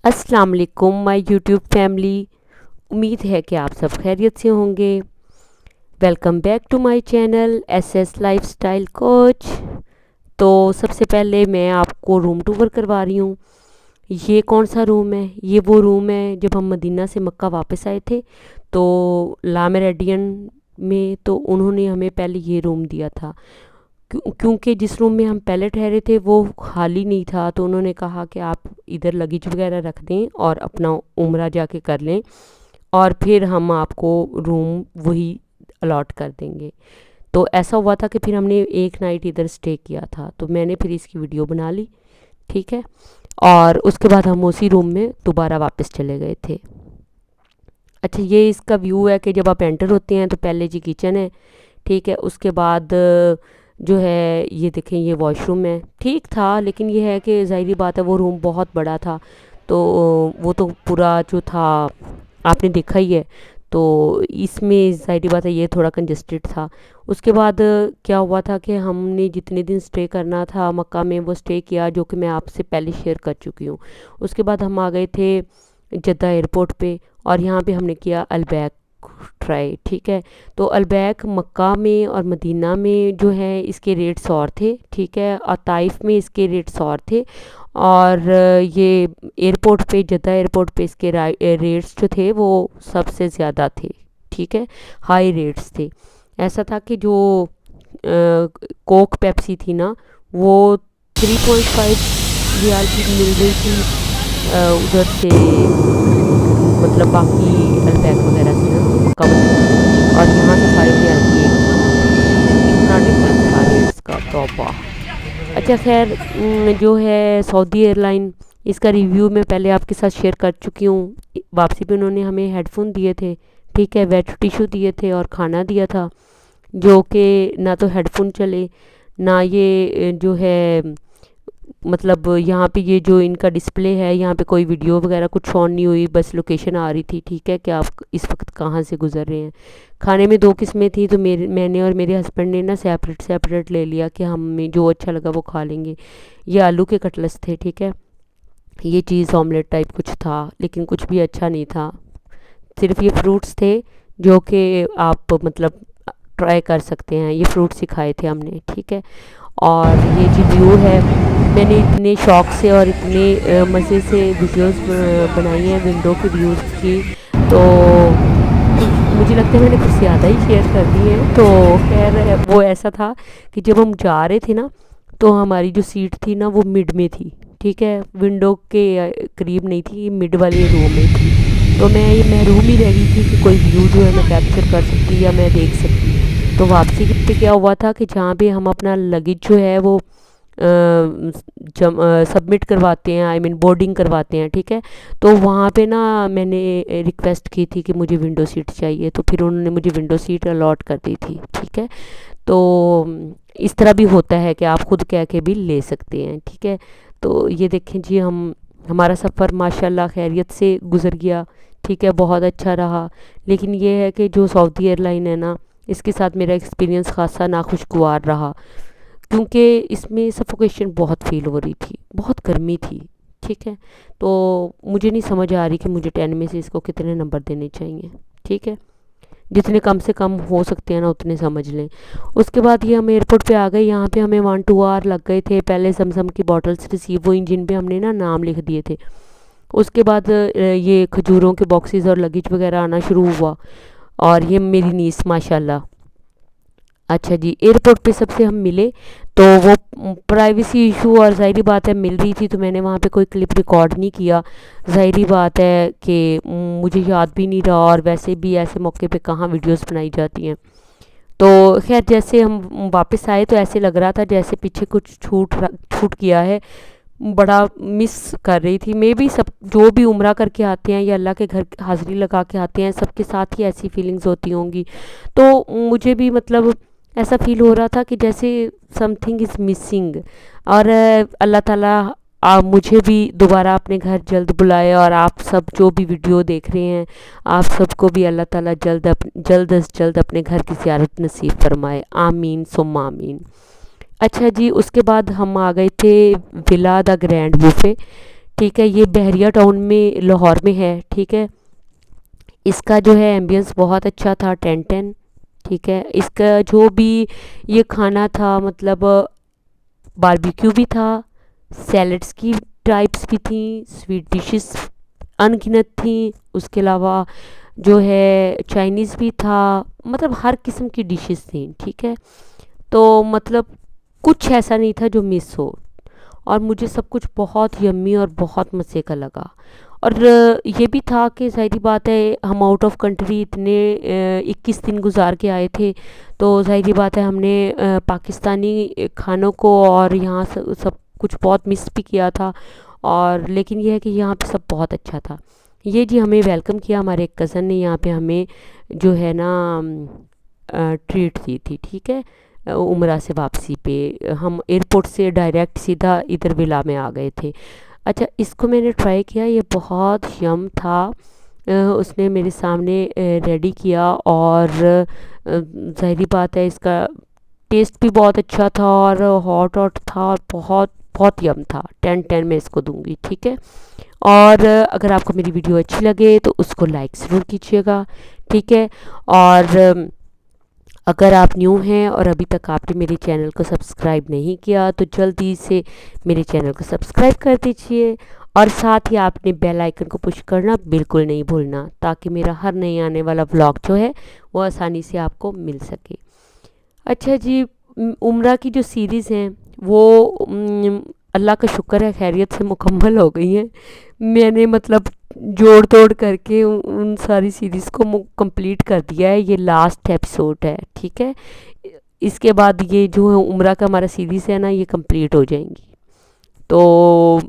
अस्सलाम वालेकुम my YouTube family. उम्मीद है कि आप सब खैरियत से होंगे। Welcome back to my channel SS lifestyle coach. तो सबसे पहले मैं आपको रूम टूर करवा रही हूँ। ये कौन सा रूम है? ये वो रूम है जब हम मदीना से मक्का वापस आए थे तो ला मेरिडियन में, तो उन्होंने हमें पहले ये रूम दिया था। क्योंकि जिस रूम में हम पहले ठहरे थे वो खाली नहीं था, तो उन्होंने कहा कि आप इधर लगेज वगैरह रख दें और अपना उम्रा जाके कर लें और फिर हम आपको रूम वही अलॉट कर देंगे। तो ऐसा हुआ था कि फिर हमने एक नाइट इधर स्टे किया था, तो मैंने फिर इसकी वीडियो बना ली। ठीक है। और उसके बाद हम उसी रूम में दोबारा वापस चले गए थे। अच्छा, ये इसका व्यू है कि जब आप एंटर होते हैं तो पहले जी किचन है। ठीक है। उसके बाद जो है ये देखें, ये वॉशरूम है। ठीक था, लेकिन ये है कि ज़ाहिरी बात है वो रूम बहुत बड़ा था, तो वो तो पूरा जो था आपने देखा ही है। तो इसमें ज़ाहिरी बात है ये थोड़ा कंजस्टेड था। उसके बाद क्या हुआ था कि हमने जितने दिन स्टे करना था मक्का में वो स्टे किया, जो कि मैं आपसे पहले शेयर कर चुकी हूँ। उसके बाद हम आ गए थे जद्दा एयरपोर्ट पे और यहाँ पे हमने किया अलबैक ट्राई। ठीक है। तो अलबैक मक्का में और मदीना में जो है इसके रेट्स और थे। ठीक है। और ताइफ में इसके रेट्स और थे। और ये एयरपोर्ट पे, जद्दा एयरपोर्ट पे इसके रेट्स जो थे वो सबसे ज़्यादा थे। ठीक है। हाई रेट्स थे। ऐसा था कि जो कोक पेप्सी थी ना, वो 3.5 रियाल की मिल रही थी उधर से, मतलब बाकी अल्बैक वगैरह से ना मक्का वगैरह, और यहाँ से 5 रियाल की इतना डिफरेंस था रेट्स का। तौबा। अच्छा खैर, जो है सऊदी एयरलाइन, इसका रिव्यू मैं पहले आपके साथ शेयर कर चुकी हूँ। वापसी पे उन्होंने हमें हेडफोन दिए थे। ठीक है। वेट टिशू दिए थे और खाना दिया था, जो कि ना तो हेडफोन चले ना ये जो है, मतलब यहाँ पे ये जो इनका डिस्प्ले है यहाँ पे कोई वीडियो वगैरह कुछ ऑन नहीं हुई, बस लोकेशन आ रही थी। ठीक है, कि आप इस वक्त कहाँ से गुजर रहे हैं। खाने में 2 किस्में थी, तो मैंने और मेरे हस्बैंड ने ना सेपरेट सेपरेट ले लिया कि हमें जो अच्छा लगा वो खा लेंगे। ये आलू के कटलेट्स थे। ठीक है। ये चीज़ ऑमलेट टाइप कुछ था, लेकिन कुछ भी अच्छा नहीं था। सिर्फ ये फ्रूट्स थे जो कि आप मतलब ट्राई कर सकते हैं। ये फ्रूट्स ही खाए थे हमने। ठीक है। और ये जो व्यू है, मैंने इतने शौक से और इतने मज़े से वीडियोस बनाई हैं विंडो के व्यूज़ की, तो मुझे लगता है मैंने कुछ ज़्यादा ही शेयर कर दी है। तो खैर वो ऐसा था कि जब हम जा रहे थे ना, तो हमारी जो सीट थी ना वो मिड में थी। ठीक है। विंडो के करीब नहीं थी, मिड वाले रूम में थी। तो मैं ये महरूम ही रह गई थी कि कोई व्यू जो है मैं कैप्चर कर सकती या मैं देख सकती। तो वापसी पे क्या हुआ था कि जहाँ पे हम अपना लगेज जो है वो सबमिट करवाते हैं, आई मीन बोर्डिंग करवाते हैं। ठीक है। तो वहाँ पे ना मैंने रिक्वेस्ट की थी कि मुझे विंडो सीट चाहिए, तो फिर उन्होंने मुझे विंडो सीट अलॉट कर दी थी। ठीक है। तो इस तरह भी होता है कि आप खुद कह के भी ले सकते हैं। ठीक है। तो ये देखें जी, हमारा सफ़र माशाल्लाह खैरियत से गुज़र गया। ठीक है। बहुत अच्छा रहा। लेकिन ये है कि जो सऊदी एयरलाइन है ना, इसके साथ मेरा एक्सपीरियंस खासा नाखुशगवार रहा, क्योंकि इसमें सफोकेशन बहुत फ़ील हो रही थी, बहुत गर्मी थी। ठीक है। तो मुझे नहीं समझ आ रही कि मुझे 10 में से इसको कितने नंबर देने चाहिए। ठीक है। जितने कम से कम हो सकते हैं ना उतने समझ लें। उसके बाद ये हम एयरपोर्ट पे आ गए। यहाँ पे हमें 1-2 आवर लग गए थे। पहले जमजम की बॉटल्स रिसीव हुई जिन पे हमने ना नाम लिख दिए थे। उसके बाद ये खजूरों के बॉक्सेस और लगेज वगैरह आना शुरू हुआ। और ये मेरी नीस माशाल्लाह। अच्छा जी, एयरपोर्ट पे सबसे हम मिले, तो वो प्राइवेसी इशू और ज़ाहिरी बात है मिल रही थी, तो मैंने वहाँ पे कोई क्लिप रिकॉर्ड नहीं किया। ज़ाहिरी बात है कि मुझे याद भी नहीं रहा, और वैसे भी ऐसे मौके पे कहाँ वीडियोस बनाई जाती हैं। तो खैर जैसे हम वापस आए तो ऐसे लग रहा था जैसे पीछे कुछ छूट गया है। बड़ा मिस कर रही थी। मे बी सब जो भी उम्रा करके आते हैं या अल्लाह के घर हाज़िरी लगा के आते हैं, सबके साथ ही ऐसी फीलिंग्स होती होंगी। तो मुझे भी मतलब ऐसा फ़ील हो रहा था कि जैसे समथिंग इज़ मिसिंग। और अल्लाह ताला मुझे भी दोबारा अपने घर जल्द बुलाए, और आप सब जो भी वीडियो देख रहे हैं, आप सबको भी अल्लाह ताला जल्द अज़ जल्द अपने घर की ज़ियारत नसीब फरमाए। आमीन सुम्मा आमीन। अच्छा जी, उसके बाद हम आ गए थे विला द ग्रैंड बूफे। ठीक है। ये बहरिया टाउन में लाहौर में है। ठीक है। इसका जो है एम्बियंस बहुत अच्छा था, 10/10। ठीक है। इसका जो भी ये खाना था, मतलब बारबेक्यू भी था, सैलड्स की टाइप्स भी थी, स्वीट डिशेस अनगिनत थी, उसके अलावा जो है चाइनीज़ भी था, मतलब हर किस्म की डिशेस थी। ठीक है। तो मतलब कुछ ऐसा नहीं था जो मिस हो, और मुझे सब कुछ बहुत यम्मी और बहुत मज़े का लगा। और ये भी था कि ज़ाहिर बात है हम आउट ऑफ कंट्री इतने 21 दिन गुजार के आए थे, तो ज़ाहिर बात है हमने पाकिस्तानी खानों को और यहाँ सब कुछ बहुत मिस भी किया था। और लेकिन यह है कि यहाँ पे सब बहुत अच्छा था। ये जी हमें वेलकम किया, हमारे एक कज़न ने यहाँ पे हमें जो है ना ट्रीट दी थी। ठीक है। उम्रा से वापसी पे हम एयरपोर्ट से डायरेक्ट सीधा इधर विला में आ गए थे। अच्छा, इसको मैंने ट्राई किया, ये बहुत यम था। उसने मेरे सामने रेडी किया, और ज़ाहिरी बात है इसका टेस्ट भी बहुत अच्छा था, और हॉट हॉट था, और बहुत बहुत यम था। 10/10 मैं इसको दूंगी। ठीक है। और अगर आपको मेरी वीडियो अच्छी लगे तो उसको लाइक ज़रूर कीजिएगा। ठीक है। और अगर आप न्यू हैं और अभी तक आपने मेरे चैनल को सब्सक्राइब नहीं किया तो जल्दी से मेरे चैनल को सब्सक्राइब कर दीजिए, और साथ ही आपने बेल आइकन को पुश करना बिल्कुल नहीं भूलना, ताकि मेरा हर नए आने वाला व्लॉग जो है वो आसानी से आपको मिल सके। अच्छा जी, उम्रा की जो सीरीज़ हैं वो अल्लाह का शुक्र है खैरियत से मुकम्मल हो गई हैं। मैंने मतलब जोड़ तोड़ करके उन सारी सीरीज़ को कंप्लीट कर दिया है। ये लास्ट एपिसोड है। ठीक है। इसके बाद ये जो है उम्रा का हमारा सीरीज़ है ना, ये कंप्लीट हो जाएंगी। तो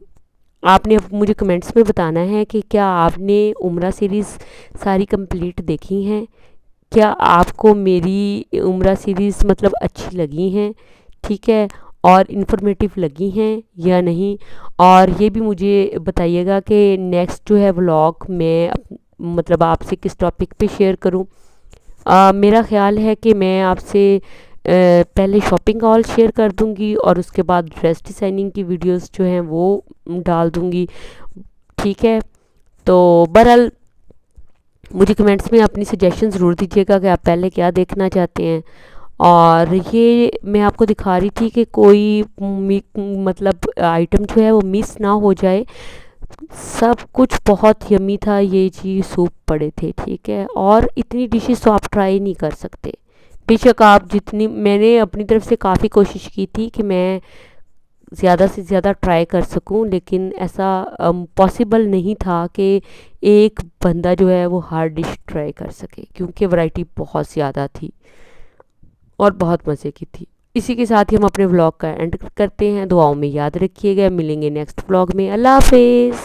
आपने अब मुझे कमेंट्स में बताना है कि क्या आपने उम्रा सीरीज़ सारी कंप्लीट देखी हैं, क्या आपको मेरी उम्रा सीरीज़ मतलब अच्छी लगी हैं। ठीक है। और इन्फॉर्मेटिव लगी हैं या नहीं। और ये भी मुझे बताइएगा कि नेक्स्ट जो है व्लॉग मैं मतलब आपसे किस टॉपिक पे शेयर करूं। मेरा ख़्याल है कि मैं आपसे पहले शॉपिंग हॉल शेयर कर दूंगी, और उसके बाद ड्रेस डिज़ाइनिंग की वीडियोस जो हैं वो डाल दूंगी। ठीक है। तो बहरहाल मुझे कमेंट्स में अपनी सजेशन ज़रूर दीजिएगा कि आप पहले क्या देखना चाहते हैं। और ये मैं आपको दिखा रही थी कि कोई मतलब आइटम जो है वो मिस ना हो जाए। सब कुछ बहुत यमी था। ये जी सूप पड़े थे। ठीक है। और इतनी डिशेस तो आप ट्राई नहीं कर सकते। बेशक आप जितनी, मैंने अपनी तरफ से काफ़ी कोशिश की थी कि मैं ज़्यादा से ज़्यादा ट्राई कर सकूं, लेकिन ऐसा पॉसिबल नहीं था कि एक बंदा जो है वो हर डिश ट्राई कर सके, क्योंकि वैरायटी बहुत ज़्यादा थी और बहुत मज़े की थी। इसी के साथ ही हम अपने व्लॉग का एंड करते हैं। दुआओं में याद रखिएगा। मिलेंगे नेक्स्ट व्लॉग में। अल्लाह हाफिज़।